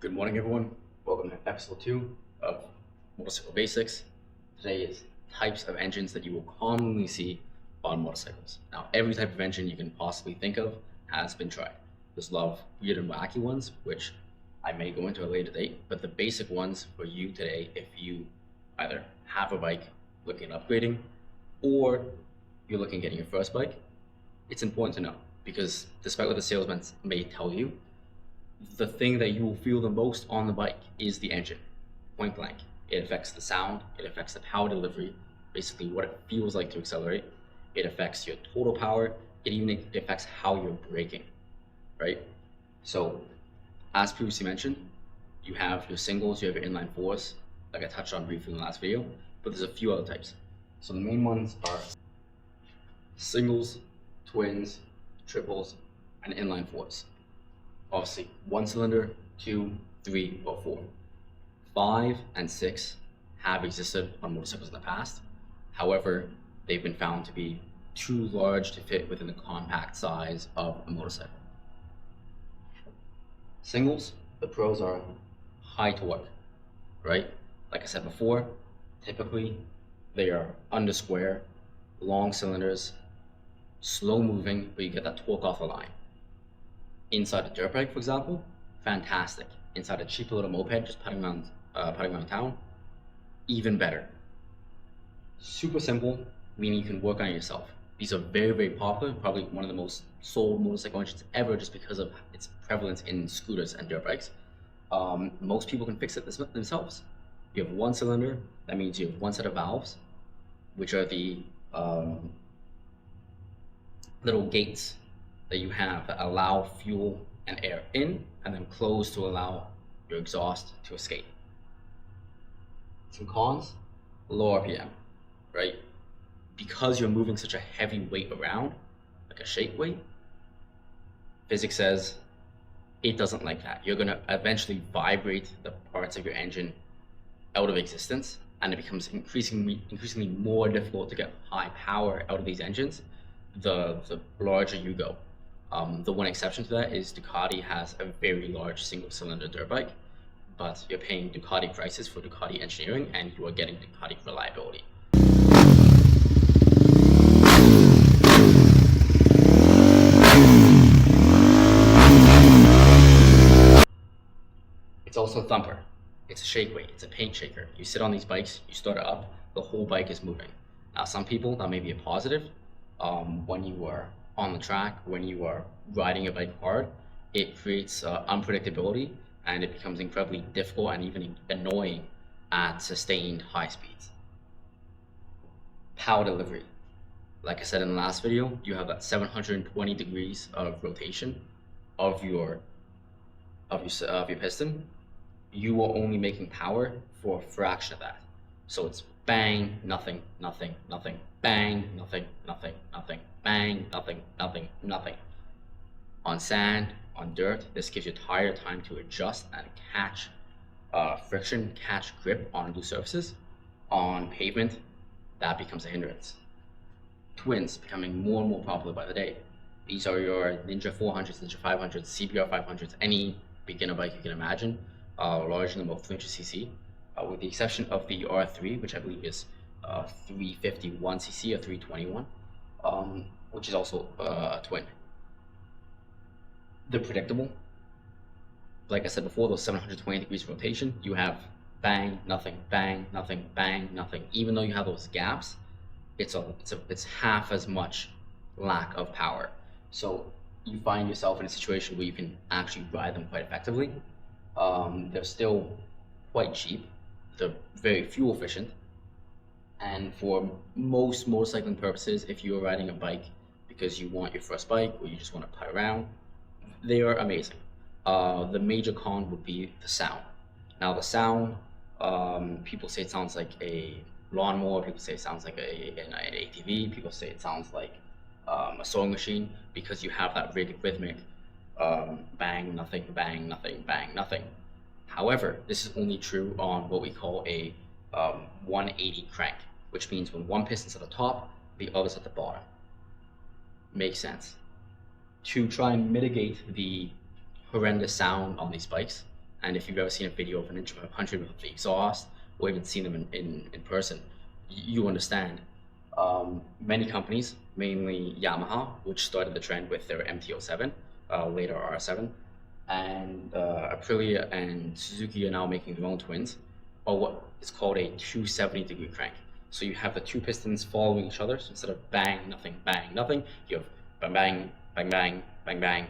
Good morning, everyone. Welcome to episode 2 of Motorcycle Basics. Today is types of engines that you will commonly see on motorcycles. Now, every type of engine you can possibly think of has been tried. There's a lot of weird and wacky ones, which I may go into at a later date, but the basic ones for you today, if you either have a bike looking at upgrading or you're looking at getting your first bike, it's important to know because despite what the salesman may tell you, the thing that you will feel the most on the bike is the engine, point blank. It affects the sound, it affects the power delivery, basically what it feels like to accelerate. It affects your total power, it even affects how you're braking, right? So, as previously mentioned, you have your singles, you have your inline fours, like I touched on briefly in the last video, but there's a few other types. So the main ones are singles, twins, triples, and inline fours. Obviously, 1 cylinder, 2, 3, or 4. 5 and 6 have existed on motorcycles in the past. However, they've been found to be too large to fit within the compact size of a motorcycle. Singles, the pros are high torque, right? Like I said before, typically they are under square, long cylinders, slow moving, but you get that torque off the line. Inside a dirt bike, for example, fantastic. Inside a cheap little moped, just putting around town, even better. Super simple, meaning you can work on it yourself. These are very, very popular, probably one of the most sold motorcycle engines ever just because of its prevalence in scooters and dirt bikes. Most people can fix it themselves. You have 1 cylinder, that means you have 1 set of valves, which are the little gates that you have that allow fuel and air in and then close to allow your exhaust to escape. Some cons, low RPM, right? Because you're moving such a heavy weight around, like a shake weight, physics says it doesn't like that. You're gonna eventually vibrate the parts of your engine out of existence, and it becomes increasingly more difficult to get high power out of these engines the larger you go. The one exception to that is Ducati has a very large single cylinder dirt bike, but you're paying Ducati prices for Ducati engineering and you are getting Ducati reliability. It's also a thumper. It's a shake weight. It's a paint shaker. You sit on these bikes, you start it up, the whole bike is moving. Now, some people, that may be a positive. When you are on the track, when you are riding a bike hard, it creates unpredictability and it becomes incredibly difficult and even annoying at sustained high speeds. Power delivery. Like I said in the last video, you have that 720 degrees of rotation of your piston. You are only making power for a fraction of that. So it's bang, nothing, nothing, nothing, bang, nothing, nothing, nothing, bang, nothing, nothing, nothing. On sand, on dirt, this gives your tire time to adjust and catch friction, catch grip on loose surfaces. On pavement, that becomes a hindrance. Twins becoming more and more popular by the day. These are your Ninja 400s, Ninja 500s, CBR 500s, any beginner bike you can imagine, larger than about 300cc, with the exception of the R3, which I believe is 351cc or 321, which is also a twin. They're predictable. Like I said before, those 720 degrees rotation, you have bang, nothing, bang, nothing, bang, nothing. Even though you have those gaps, it's half as much lack of power. So you find yourself in a situation where you can actually ride them quite effectively. They're still quite cheap. They're very fuel efficient. And for most motorcycling purposes, if you're riding a bike because you want your first bike or you just want to putt around, they are amazing. The major con would be the sound. Now the sound, people say it sounds like a lawnmower, people say it sounds like an ATV, people say it sounds like a sewing machine because you have that rhythmic bang, nothing, bang, nothing, bang, nothing. However, this is only true on what we call a 180 crank, which means when one piston's at the top, the other's at the bottom. Makes sense. To try and mitigate the horrendous sound on these bikes, And if you've ever seen a video of an Inch 500 with the exhaust, or even seen them in person, you understand. Many companies, mainly Yamaha, which started the trend with their MT-07, later R7, and Aprilia and Suzuki are now making their own twins, or what is called a 270-degree crank. So you have the two pistons following each other. So instead of bang, nothing, you have bang, bang, bang, bang, bang, bang.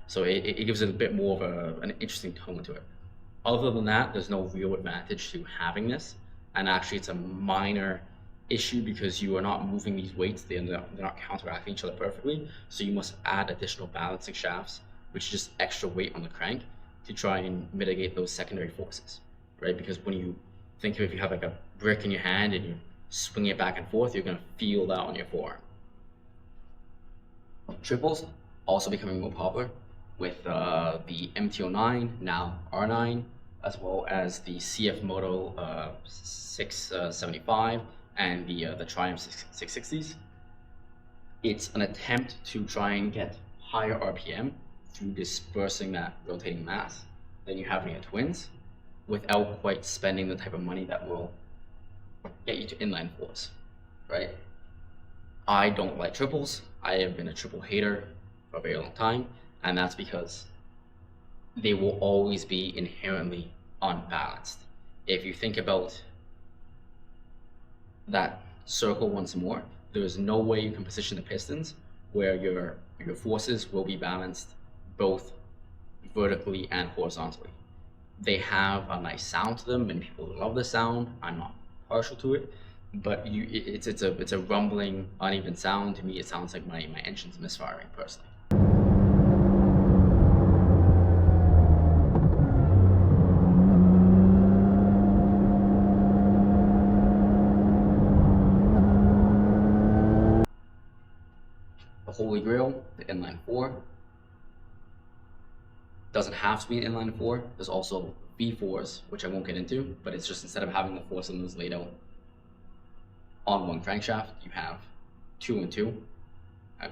So it gives it a bit more of an interesting tone to it. Other than that, there's no real advantage to having this. And actually, it's a minor issue because you are not moving these weights. They're not counteracting each other perfectly. So you must add additional balancing shafts, which is just extra weight on the crank to try and mitigate those secondary forces, right? Because when you think of if you have like a brick in your hand and you swing it back and forth, you're going to feel that on your forearm. Triples also becoming more popular, with the MT-09, now R9, as well as the CF Moto 675 and the Triumph 660s. It's an attempt to try and get higher RPM through dispersing that rotating mass than you have in your twins, without quite spending the type of money that will get you to inline fours, right? I don't like triples. I have been a triple hater for a very long time, and that's because they will always be inherently unbalanced. If you think about that circle once more, there is no way you can position the pistons where your forces will be balanced both vertically and horizontally. They have a nice sound to them, and people love the sound. I'm not partial to it, but it's a rumbling, uneven sound. To me, it sounds like my engine's misfiring personally. The Holy Grail, the inline four, doesn't have to be an inline four. There's also V4s, which I won't get into, but it's just instead of having the four cylinders laid out on one crankshaft, you have 2 and 2,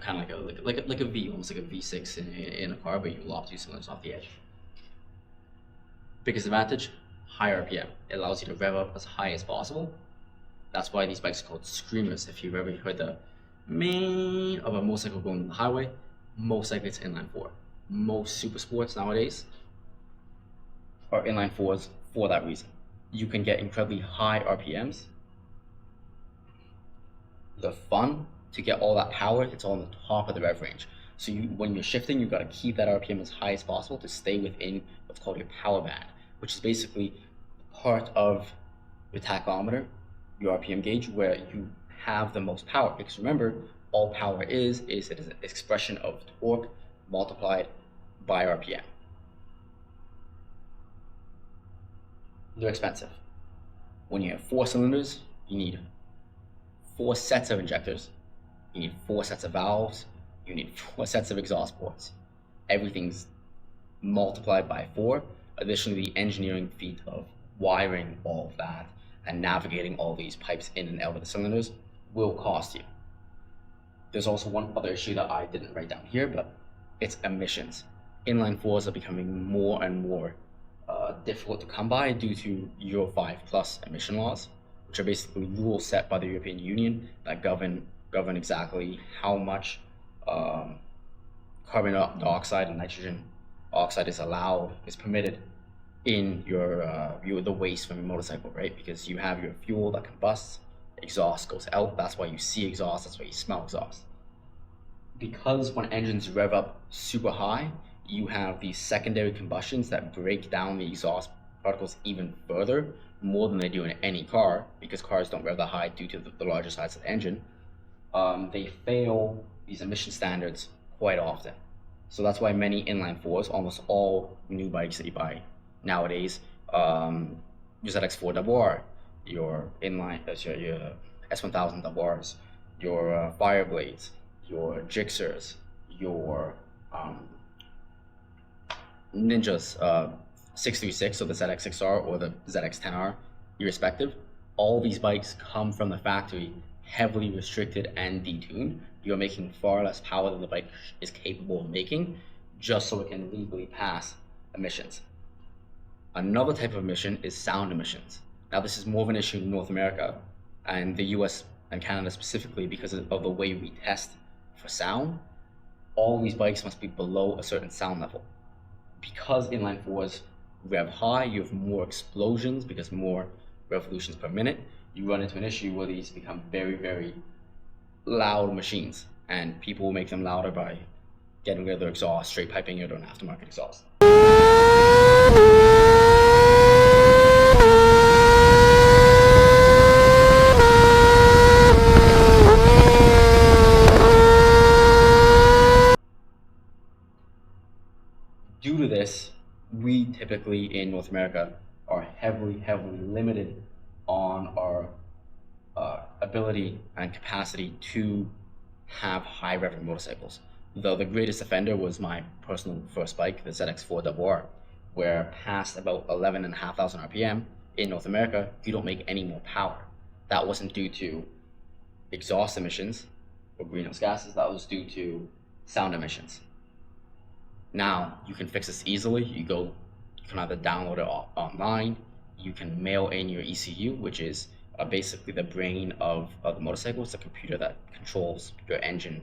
kind of like a V, almost like a V6 in a car, but you lock 2 cylinders off the edge. Biggest advantage, high RPM. It allows you to rev up as high as possible. That's why these bikes are called screamers. If you've ever heard the meh of a motorcycle going on the highway, most likely it's inline four. Most super sports nowadays are inline fours for that reason. You can get incredibly high RPMs. The fun to get all that power, it's all on the top of the rev range. So when you're shifting, you've got to keep that RPM as high as possible to stay within what's called your power band, which is basically part of your tachometer, your RPM gauge, where you have the most power. Because remember, all power is it is an expression of torque multiplied by RPM. They're expensive. When you have 4 cylinders, you need 4 sets of injectors, you need 4 sets of valves, you need 4 sets of exhaust ports. Everything's multiplied by 4. Additionally, the engineering feat of wiring all of that and navigating all these pipes in and out of the cylinders will cost you. There's also one other issue that I didn't write down here, but it's emissions. Inline fours are becoming more and more difficult to come by due to Euro 5+ emission laws, which are basically rules set by the European Union that govern exactly how much carbon dioxide and nitrogen oxide is permitted in the waste from your motorcycle, right? Because you have your fuel that combusts, exhaust goes out. That's why you see exhaust. That's why you smell exhaust. Because when engines rev up super high, you have these secondary combustions that break down the exhaust particles even further, more than they do in any car, because cars don't rev that high due to the larger size of the engine. They fail these emission standards quite often. So that's why many inline fours, almost all new bikes that you buy nowadays, your ZX4RR, your inline, your S1000 RRs, your Fireblades, your Gixxers, your Ninja's 636, so the ZX6R or the ZX10R, irrespective, all these bikes come from the factory heavily restricted and detuned. You're making far less power than the bike is capable of making, just so it can legally pass emissions. Another type of emission is sound emissions. Now, this is more of an issue in North America and the US and Canada specifically because of the way we test for sound. All these bikes must be below a certain sound level. Because inline fours rev high, you have more explosions because more revolutions per minute. You run into an issue where these become very, very loud machines, and people will make them louder by getting rid of their exhaust, straight piping it, or an aftermarket exhaust. Due to this, we typically in North America are heavily limited on our ability and capacity to have high revving motorcycles. Though the greatest offender was my personal first bike, the ZX4RR, where past about 11,500 RPM in North America, you don't make any more power. That wasn't due to exhaust emissions or greenhouse gases, that was due to sound emissions. Now, you can fix this easily. You can either download it online, you can mail in your ECU, which is basically the brain of the motorcycle. It's a computer that controls your engine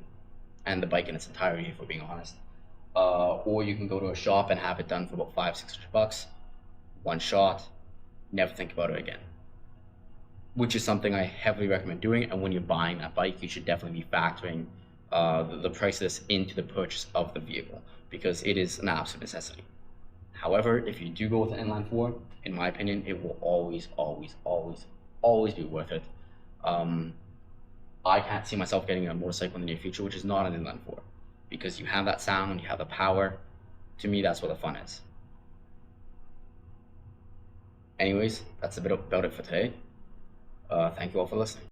and the bike in its entirety, if we're being honest. Or you can go to a shop and have it done for about $500-600, one shot, never think about it again. Which is something I heavily recommend doing, and when you're buying that bike, you should definitely be factoring the price of this into the purchase of the vehicle, because it is an absolute necessity. However, if you do go with an inline four, in my opinion, it will always be worth it. I can't see myself getting a motorcycle in the near future, which is not an inline four, because you have that sound, you have the power. To me, that's what the fun is. Anyways, that's a bit about it for today. Thank you all for listening.